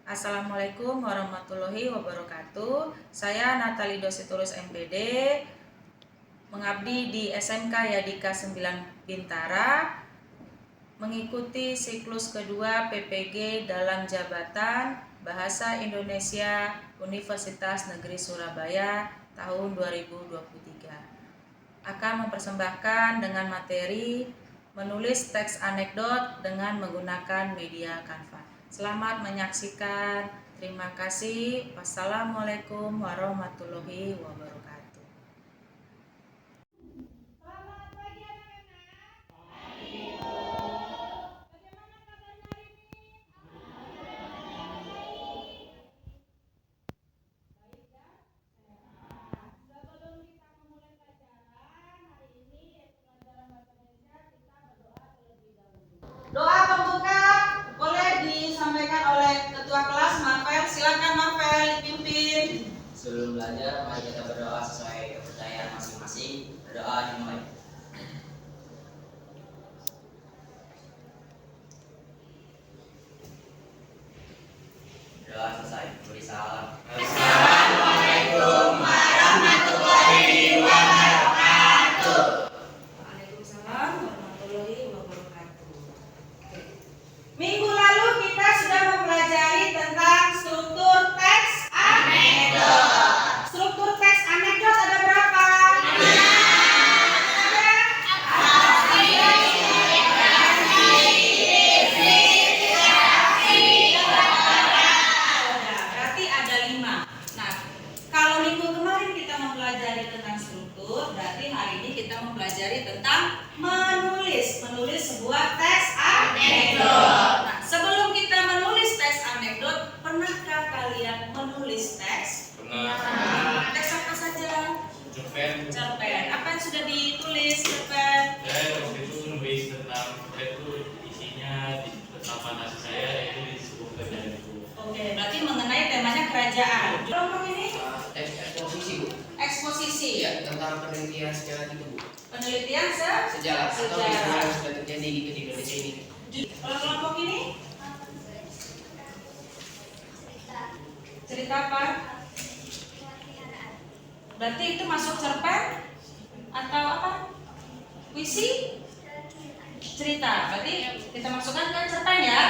Assalamualaikum warahmatullahi wabarakatuh. Saya Natali Dositurus MPD, mengabdi di SMK Yadika 9 Bintara, mengikuti siklus kedua PPG dalam jabatan Bahasa Indonesia Universitas Negeri Surabaya tahun 2023. Akan mempersembahkan dengan materi menulis teks anekdot dengan menggunakan media Canva. Selamat menyaksikan. Terima kasih. Wassalamualaikum warahmatullahi wabarakatuh. Selamat pagi anak-anak. Bagaimana kabarnya hari ini? Baik ya? Sebelum kita memulai pelajaran hari ini, yaitu pelajaran bahasa Indonesia, kita berdoa terlebih dahulu. Doa pembuka boleh disampaikan oleh ketua kelas Marvel. Silakan Marvel dipimpin. Sebelum belajar, mari kita berdoa sesuai kepercayaan masing-masing. Berdoa dimulai. Doa selesai. Beri salam. Assalamualaikum warahmatullahi wabarakatuh. Waalaikumsalam warahmatullahi wabarakatuh. Minggu lalu kita sudah mempelajari tentang struktur teks anekdot. Struktur teks anekdot ada berapa? Berarti ada 5. Nah, kalau minggu kemarin kita mempelajari tentang struktur, berarti hari ini kita mempelajari tentang menulis sebuah teks anekdot. Nah, sebelum kita menulis teks anekdot, pernahkah kalian menulis teks? Pernah. Teks apa saja? Cerpen. Cerpen. Apa yang sudah ditulis cerpen? Saya waktu itu nulis tentang itu isinya tentang fantasi saya itu disebutkan dari itu. Oke, berarti mengenai temanya kerajaan. Kelompok ini Teks eksposisi, Bu. eksposisi. Iya, tentang penelitian sejarah itu, Bu. Penelitian Sejarah atau Sejarah. istilah yang sudah terjadi gitu di Indonesia ini. Kalau kelompok ini cerita apa? Berarti itu masuk cerpen atau apa? Puisi? Cerita. Berarti kita masukkan ke cerpen ya.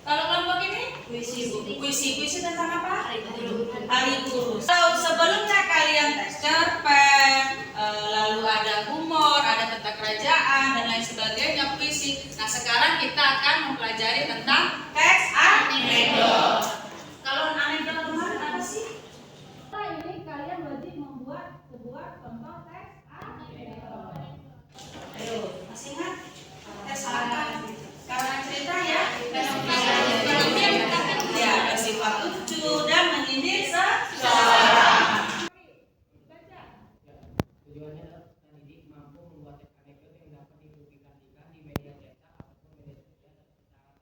Kalau kelompok ini puisi tentang apa? Hari Guru. Kalau sebelumnya kalian tes cerpen, lalu ada humor, ada tentang kerajaan dan lain sebagainya, puisi. Nah, sekarang kita akan mempelajari tentang teks anekdot. Kalau anekdot kemarin apa sih? Ini kalian wajib membuat sebuah contoh teks anekdot. Ayo, masih ingat? Teks apa? Karangan cerita ya. Ya, bersifat lucu dan menyindir seseorang. Tujuannya adalah peserta didik mampu membuat teks anekdot yang dapat dipublikasikan di media cetak ataupun media sosial secara tepat.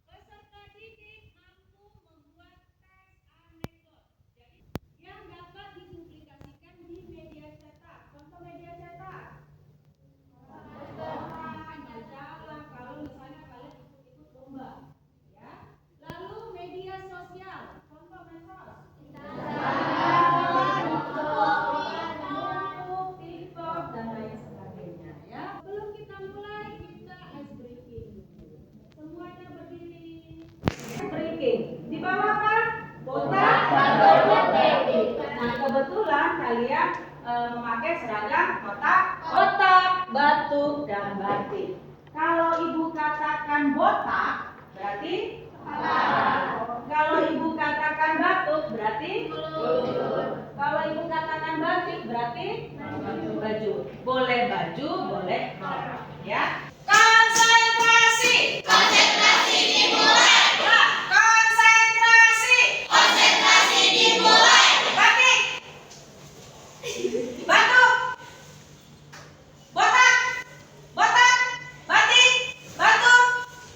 Peserta didik mampu membuat teks anekdot yang dapat dipublikasikan di media cetak. Contoh media cetak. Majalah, kalau misalnya kalian ikut lomba, ya. Lalu media sosial, contoh medsos. YouTube, TikTok dan lain sebagainya, ya. Sebelum kita mulai, kita ice breaking. Semuanya berdiri. Breaking. Di bawah apa? Botak, batik. Nah, kebetulan kalian memakai seragam kotak, batuk, dan batik. Kalau ibu katakan botak, berarti kalau ibu katakan batuk, berarti kalau ibu katakan batik, berarti baju. Boleh baju, boleh rok, ya. Konsentrasi. Konsentrasi dimulai. Konsentrasi. Konsentrasi dimulai. Batik. Batuk. Botak. Botak. Batik. Batuk.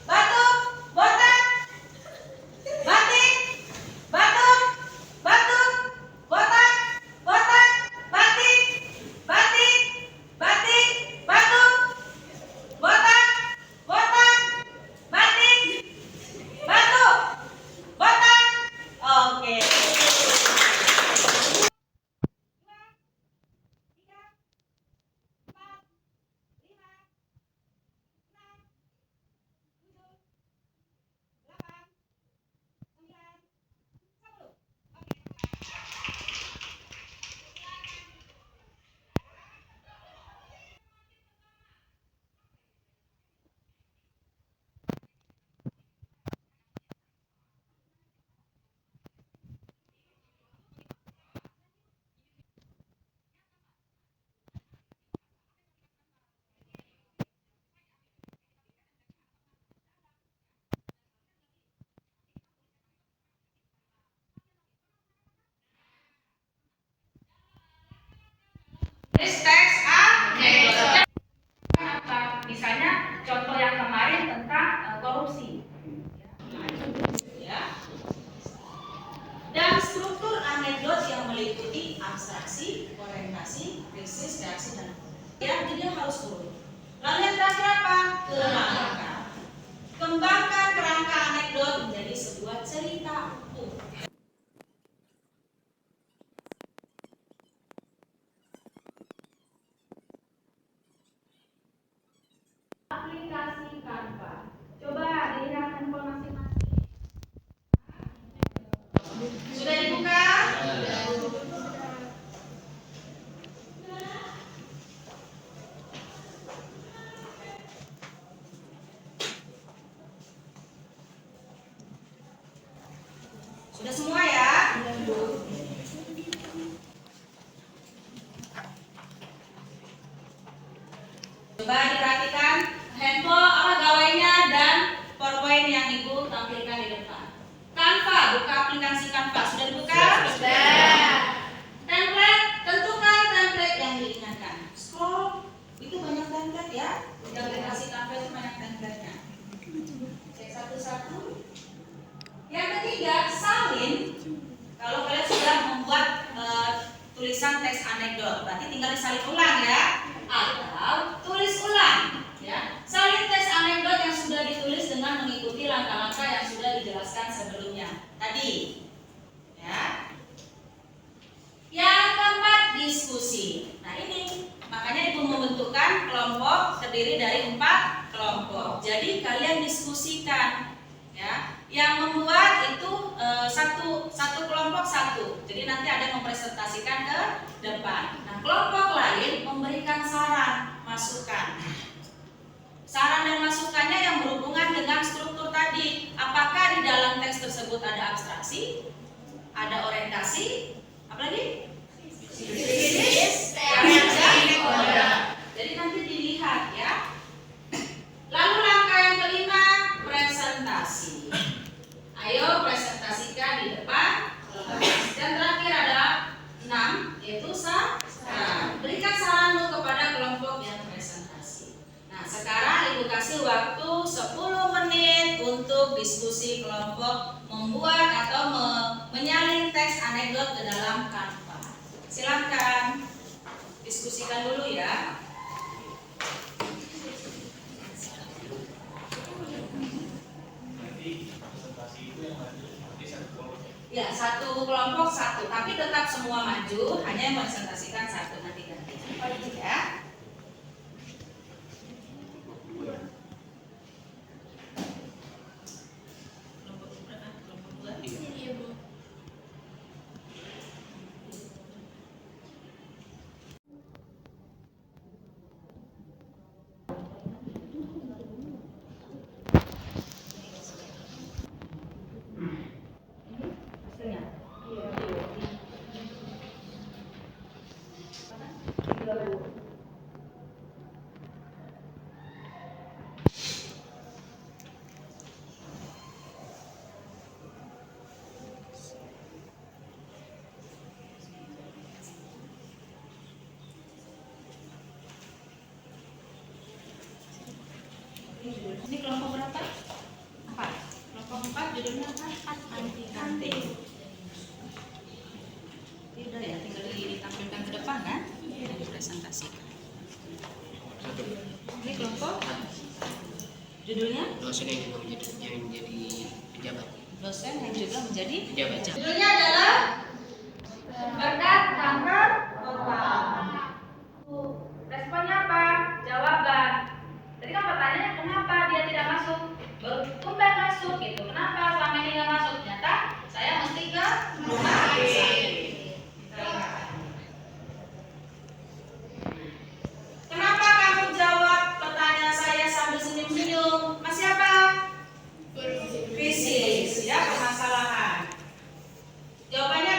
Batuk. Botak. Batik. Batuk. Batuk. Botak. Botak. Batik. Batik. Batik. Batuk. Botak. Botak. Batik. Menulis teks anekdot. Apa? Misalnya contoh yang kemarin tentang korupsi. Ya. Dan struktur anekdot yang meliputi abstraksi, orientasi, krisis, reaksi, dan ya, jadi harus urut. Lalu yang terakhir apa? Kerangka. Kembangkan kerangka anekdot menjadi sebuah cerita utuh. Aplikasi Canva. Coba dilihat handphone masing-masing. Sudah dibuka? Sudah semua ya? Coba diperhatikan handphone apa gawainya dan PowerPoint yang Ibu tampilkan di depan. Canva, buka aplikasi Canva. Sudah dibuka? Sudah. Template, tentukan template yang diinginkan. Scroll, itu banyak template ya. Di aplikasi Canva itu banyak template-nya. Cek satu-satu. Yang ketiga, salin. Kalau kalian sudah membuat tulisan teks anekdot, berarti tinggal disalin ulang ya, atau tulis ulang. Ya, salin teks anekdot yang sudah ditulis dengan mengikuti langkah-langkah yang sudah dijelaskan sebelumnya tadi. Ya. Yang keempat, diskusi. Nah ini makanya Ibu membentukkan kelompok terdiri dari 4 kelompok. Jadi kalian diskusikan. Ya, yang membuat itu satu kelompok satu. Jadi nanti ada yang mempresentasikan ke depan. Nah, kelompok lain memberikan saran, masukan. Saran dan masukannya yang berhubungan dengan struktur tadi. Apakah di dalam teks tersebut ada abstraksi, ada orientasi, apa lagi? Krisis, reaksi, jadi nanti dilihat ya. Lalu langkah yang kelima, presentasi. Ayo presentasikan di depan. Dan terakhir ada 6, yaitu saran. Berikan saranmu kepada kelompok yang presentasi. Nah, sekarang Ibu kasih waktu 10 menit untuk diskusi kelompok membuat atau menyalin teks anekdot ke dalam Canva. Silakan diskusikan dulu ya. Ya, satu kelompok satu, tapi tetap semua maju, hanya yang presentasikan satu nanti ganti. Ya. Kelompok berapa? Kelompok 2? Iya, Bu. Hasilnya? Iya. Ini kelompok berapa? 4. Kelompok 4 judulnya apa? Anti-anti. Tidak ya, tinggal ditampilkan ke depan kan? Dan dipresentasikan. Ini kelompok judulnya? Dosen yang juga menjadi pejabat. Dosen yang juga menjadi Pejabat. judulnya adalah Bedah Kanker Total. Responnya apa? Jawaban. Tadi kan pertanyaannya kenapa dia tidak masuk? Baru tumben masuk gitu. Kenapa selama ini nggak masuk? Ternyata saya mesti ke rumah sakit. Kenapa kamu jawab pertanyaan saya sambil senyum-senyum? Masih apa? Krisis, ya, permasalahan. Jawabannya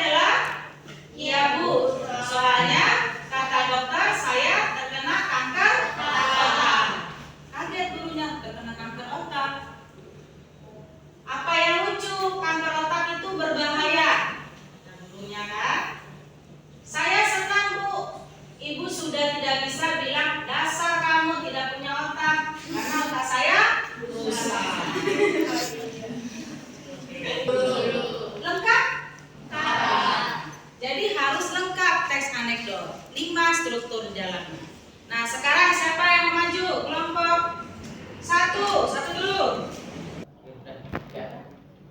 bisa bilang dasar kamu tidak punya otak karena otak saya susah. Lengkap? Jadi harus lengkap teks anekdot. 5 struktur jalannya. Nah, sekarang siapa yang mau maju? Kelompok satu dulu. Ya.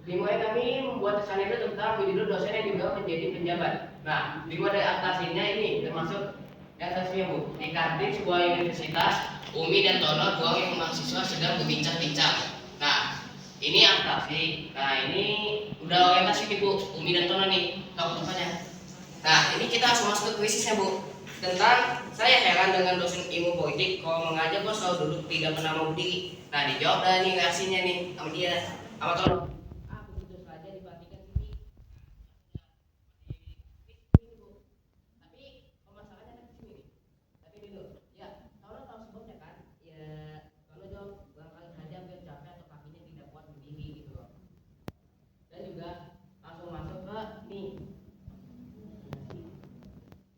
Dimulai kami membuat teks anekdot tentang judul dosen yang juga menjadi penjabat. Nah, dimulai dari atas ini termasuk yang atasnya Bu. Di kantin sebuah universitas, Umi dan Tono, dua orang mahasiswa sedang berbincang-bincang. Nah, ini atraksi. Nah, ini udah orientasi nih Bu, Umi dan Tono nih, tokoh-tokohnya. Nah, ini kita langsung masuk ke kuisisnya Bu. Tentang saya heran dengan dosen ilmu politik kalau mengajar kok selalu duduk tidak pernah mau berdiri. Nah, dijawab dah nih reaksinya nih sama dia, sama Tono. Begitu saja diperhatikan sini. Tapi masalahnya kan di sini. Tapi dulu, ya, Tono tahu sebabnya kan? Ya, Tono jawab barangkali saja hampir capek atau kakinya tidak kuat berdiri gitu loh. Dan juga langsung masuk ke nih.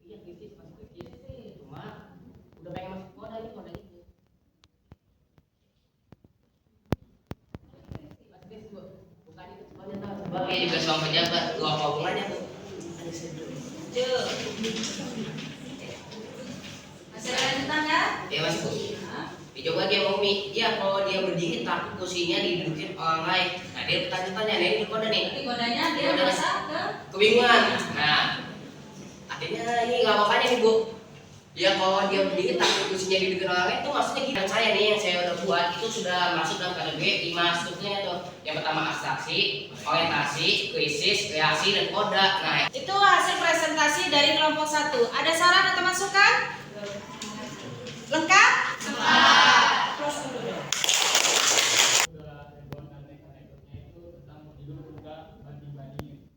Iya krisis, masuk krisis sih. Cuma udah pengen masuk koda itu. Masuk krisis Bu. Bukan itu sebabnya tahu. Sebabnya juga seorang pejabat. Gua apa hubungannya Bu? Masih ada lanjutan ya? Ya Mas Bu. Dicoba dia mau Umi. Iya kalau dia berdiri takut kursinya didudukin orang lain. Nah dia bertanya-tanya, nah ini kode nih. Tapi godanya dia merasa Kebingungan. Nah akhirnya ini lawakannya nih Bu. Ya kalau dia berdiri takut kursinya didudukin orang lain itu maksudnya gini. Saya nih yang saya udah buat itu sudah masuk dalam kategori 5 strukturnya tuh. Yang pertama abstraksi, orientasi, krisis, reaksi, dan koda. Nah itu hasil presentasi dari kelompok 1. Ada saran atau masukan? Lengkap? Terus dulu deh. Sudah ribuan anekdotnya itu tentang hidup juga banding-bandingin.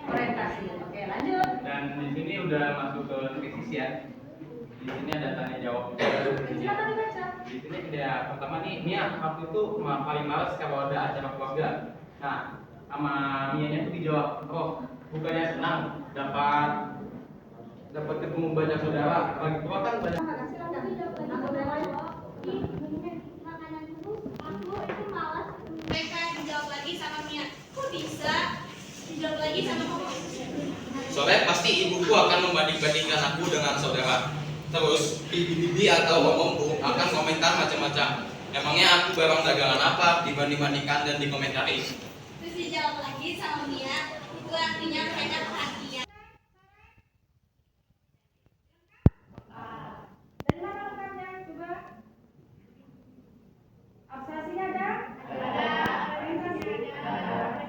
Orientasi. Oke, lanjut. Dan di sini udah masuk ke krisis ya. Di sini ada tanya jawab. Silakan dibaca. Di sini ada pertama nih, Mia waktu itu paling males kalau ada acara keluarga. Nah, sama Mianya tuh dijawab, oh bukannya senang dapat ketemu banyak saudara. Lagi tua kan banyak. Makanan dulu, aku itu malas. Mereka dijawab lagi sama Mia. Kok bisa dijawab lagi sama kamu? Soalnya pasti ibuku akan membanding-bandingkan aku dengan saudara. Terus bibi-bibi atau omku akan komentar macam-macam. Emangnya aku barang dagangan apa dibanding-bandingkan dan dikomentari? Terus dijawab lagi sama Mia. Itu artinya mereka perhatian. Dari mana lengkapnya? Coba. Abstraksinya ada? Ada. Orientasinya ada.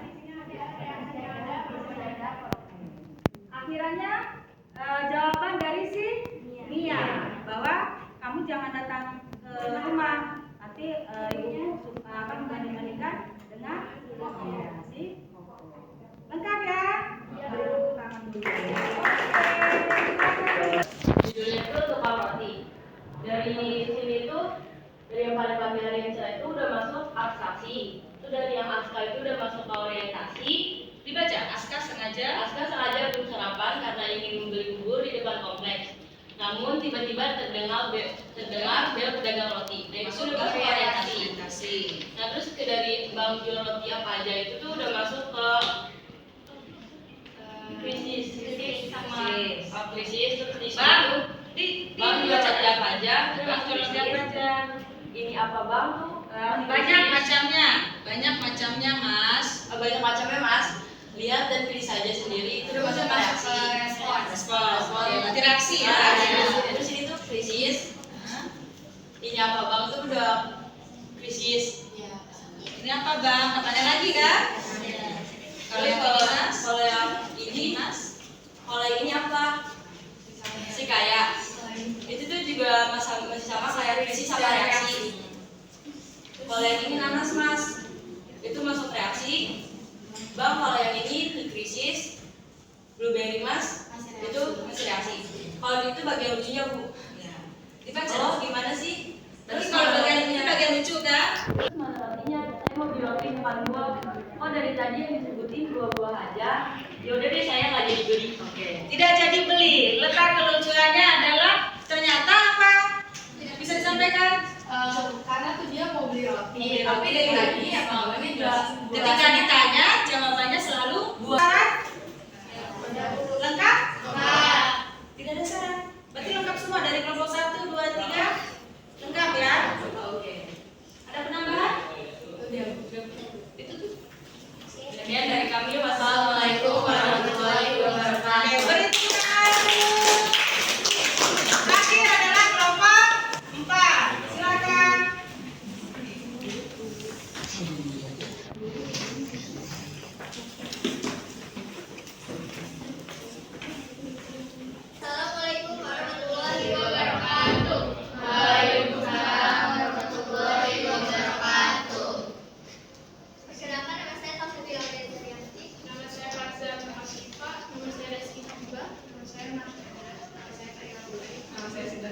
Akhirannya jawaban dari si Mia bahwa kamu jangan datang ke rumah, nanti ibumu akan membanding-bandingkan dengan si Koko. Lengkap ya? Tepuk tangan dulu. Judulnya itu tukang roti. Dari sini tuh dari yang paling panggilan yang saya itu udah masuk abstraksi. Itu dari yang aska itu udah masuk ke orientasi. Dibaca, Aska sengaja. Aska sengaja belum sarapan karena ingin membeli bubur di depan kompleks. Namun tiba-tiba terdengar bel pedagang roti. Nah itu Masuk udah ke masuk orientasi. orientasi. Nah terus dari Bang jual roti apa aja itu tuh udah masuk ke krisis sama krisis terus di Bang, situ Bang jual roti apa aja, Bang jual roti apa aja? Ini apa Bang tuh? Banyak macamnya, Mas. Banyak macamnya Mas. Lihat dan pilih saja sendiri. Itu udah masuk reaksi. Respon. Berarti reaksi ya. Terus ini tuh krisis. Ini apa Bang tuh udah krisis. Ini apa Bang? Pertanyaan lagi kan? Kalau yang ini, Mas. kalau yang ini apa? Si kaya. Itu tuh juga masih sama kayak visi sama reaksi. Kalau yang ini nanas mas, itu masuk reaksi. Bang, kalau yang ini krisis, blueberry mas, itu masih reaksi. Kalau itu bagian lucunya bu. Dibaca gimana sih? Terus kalau bagian ini bagian lucu kan? Mana rotinya? Saya mau beli roti depan buah. Oh dari tadi yang disebutin buah-buah aja. Yaudah deh saya nggak jadi beli. Oke. Tidak jadi beli. Letak kelucuannya adalah ternyata apa? Bisa disampaikan? Karena tuh dia mau beli roti. Tapi dari tadi jawabannya juga. Ketika ditanya jawabannya selalu buah. Syarat? Lengkap? Tidak ada syarat. Berarti lengkap semua dari kelompok 1, 2, 3. Lengkap ya? Oke. Ada penambahan? Itu tuh. Demikian dari kami. Wassalamualaikum warahmatullahi wabarakatuh. Oke, berhitungan. Terakhir adalah kelompok 4. Silakan. Assalamualaikum warahmatullahi wabarakatuh. Waalaikumsalam warahmatullahi wabarakatuh. Perkenalkan, nama saya Taufik Yaulianti. Nama saya Farza Asyifa. Nama saya Rizky Hamba. Nama saya Martina. Nama saya Kayabuli. Nama saya Sinta.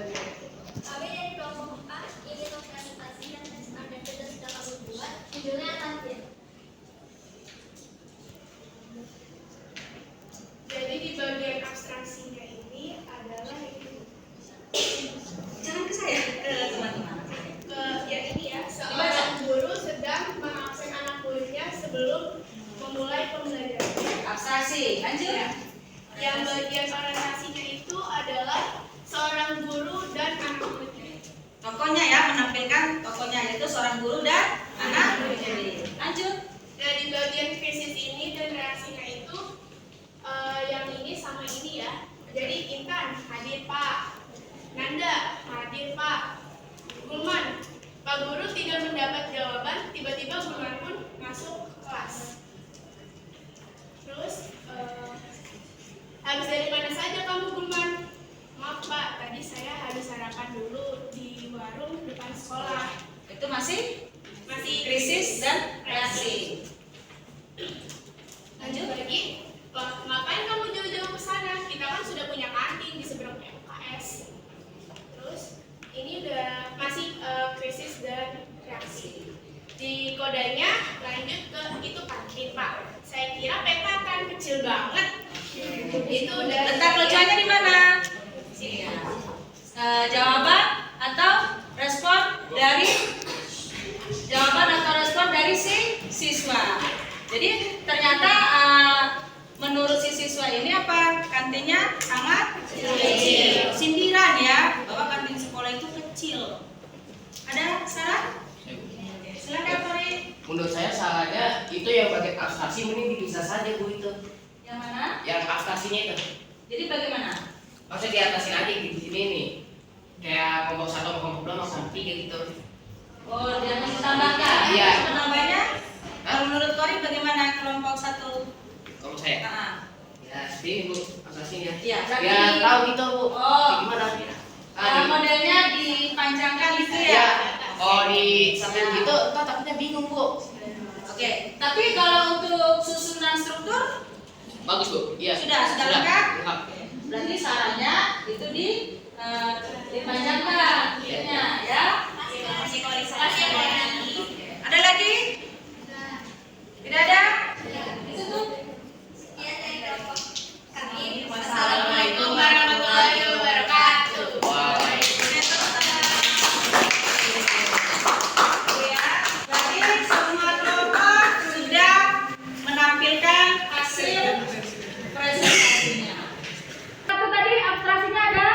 Kami dari kelompok 4 ingin mempresentasi dan tes standar yang sedang kami buat. Judulnya Tanzil. Jadi di bagian abstraksinya ini adalah Jangan ke saya, ke teman-teman. yang ini ya, seorang guru sedang mengabsen anak muridnya sebelum memulai pembelajaran. Abstraksi, lanjut. Yang bagian orientasinya itu adalah seorang guru dan anak muridnya. Tokohnya ya, menampilkan tokohnya yaitu seorang guru dan anak murid. Lanjut. Dan di bagian krisis ini dan reaksinya itu yang ini sama ini ya. Jadi Intan hadir Pak, Nanda hadir Pak, Gulman. Pak Guru tidak mendapat jawaban, tiba-tiba Gulman pun masuk kelas. Terus habis dari mana saja kamu Gulman? Maaf Pak, tadi saya habis sarapan dulu di warung depan sekolah. Itu masih Masih krisis dan reaksi. Lanjut lagi, ngapain kamu jauh-jauh ke sana? Kita kan sudah punya kantin di seberang MKS. Terus ini udah masih krisis dan reaksi. Di kodenya lanjut ke itu kantin Pak. Saya kira peta kan kecil banget. Itu udah. Letak kelucuannya di mana? Iya. Jawaban atau respon dari si siswa. Jadi ternyata menurut si siswa ini apa? Kantinnya sangat kecil. Sindiran ya, bahwa kantin sekolah itu kecil. Ada saran? Silakan Tori. Menurut saya salahnya itu yang pakai abstraksi mending dipisah saja bu itu. Yang mana? Yang abstraksinya itu. Jadi bagaimana? Maksudnya diatasin aja di sini nih. Kayak kelompok 1 sama kelompok 2 sama 3 gitu. Oh, jangan ditambahkan. Iya. Penambahnya? Kalau menurut Tori bagaimana kelompok 1? Kalau saya. Ah. Ya seperti ini bu abstraksinya. Iya, berarti- Ya tahu gitu bu. Oh. Gimana? Modelnya dipanjangkan gitu ya? Ya. Oh di sampai gitu, kita takutnya bingung bu. Oke, tapi kalau untuk susunan struktur Bagus bu. Iya. sudah lengkap? Lengkap. Berarti sarannya itu dipanjangkan filenya ya. Ada lagi? Tidak ada? Itu tuh. Assalamualaikum warahmatullahi wabarakatuh. Ya, berarti semua kelompok sudah menampilkan hasil presentasinya. Satu tadi abstraksinya ada?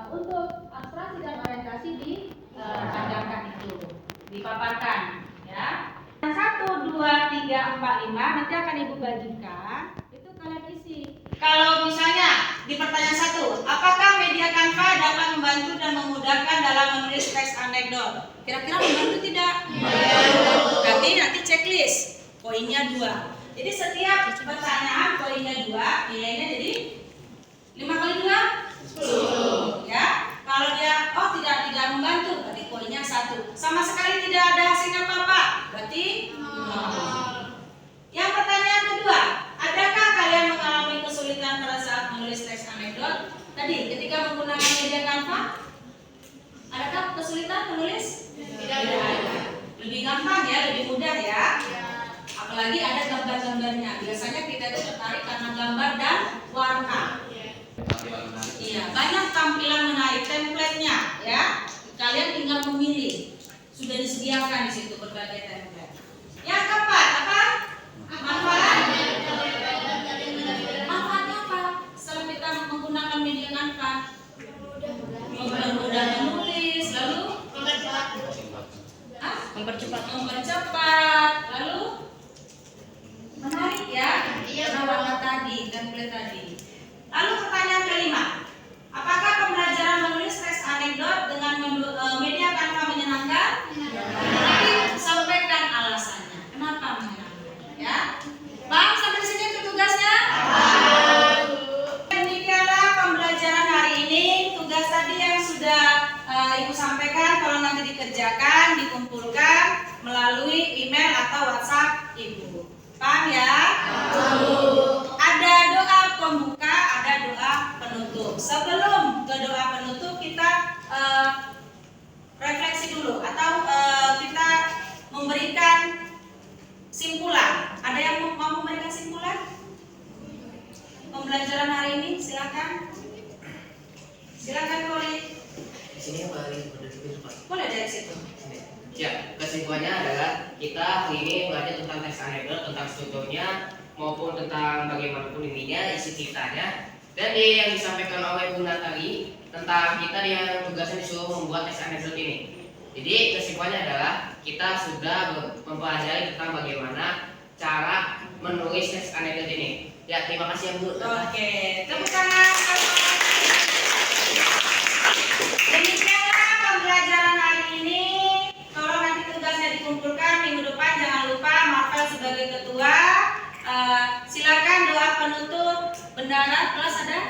Untuk abstraksi dan orientasi dipanjangkan itu, dipaparkan ya. 1, 2, 3, 4, 5 nanti akan Ibu bagikan, itu kalian isi. memudahkan dalam menulis teks anekdot. Kira-kira membantu tidak? Berarti nanti checklist. Poinnya 2. Jadi setiap pertanyaan poinnya 2, nilainya jadi 5 kali 2 10. Ya. Kalau dia tidak membantu, berarti poinnya 1. Sama sekali tidak ada hasilnya apa-apa, berarti 0. Yang pertanyaan kedua, adakah kalian mengalami kesulitan pada saat menulis teks anekdot? Tadi ketika menggunakan media Canva, adakah kesulitan menulis? Tidak ada. Lebih gampang ya, lebih mudah ya. Apalagi ada gambar-gambarnya. Biasanya kita itu tertarik karena gambar dan warna. Iya, banyak tampilan menarik template-nya ya. Kalian tinggal memilih. Sudah disediakan di situ berbagai template. Yang keempat, apa? Manfaatnya apa? Setelah kita menggunakan media Canva, mempermudah menulis, lalu mempercepat, lalu menarik ya, karena warna tadi, template tadi. Lalu pertanyaan kelima, apakah pembelajaran menulis teks anekdot dengan media Canva menyenangkan? Tapi sampaikan alasannya, kenapa menyenangkan? Ya, paham sampai sini itu tugasnya? Demikianlah pembelajaran hari ini. Tugas tadi yang sudah Ibu sampaikan, kalau nanti dikerjakan, dikumpulkan melalui email atau WhatsApp Ibu. Paham ya? Ada doa pembuka, ada doa penutup. Sebelum ke doa penutup kita refleksi dulu atau kita memberikan simpulan. Ada yang mau memberikan simpulan? Pembelajaran hari ini silakan. Silakan Kori. Di sini apa lagi Pak? Boleh dari situ. Ya, kesimpulannya adalah kita hari ini belajar tentang teks anekdot, tentang strukturnya maupun tentang bagaimanapun ininya, isi ceritanya. Dan yang disampaikan oleh Bu Natali tentang kita yang tugasnya disuruh membuat teks anekdot ini. Jadi kesimpulannya adalah kita sudah mempelajari tentang bagaimana cara menulis teks anekdot ini. Ya, terima kasih ya Bu. Oke, tepuk tangan. Demikianlah pembelajaran hari ini. Kalau nanti tugasnya dikumpulkan minggu depan, jangan lupa Marvel sebagai ketua. Silakan doa penutup. Bendara kelas ada?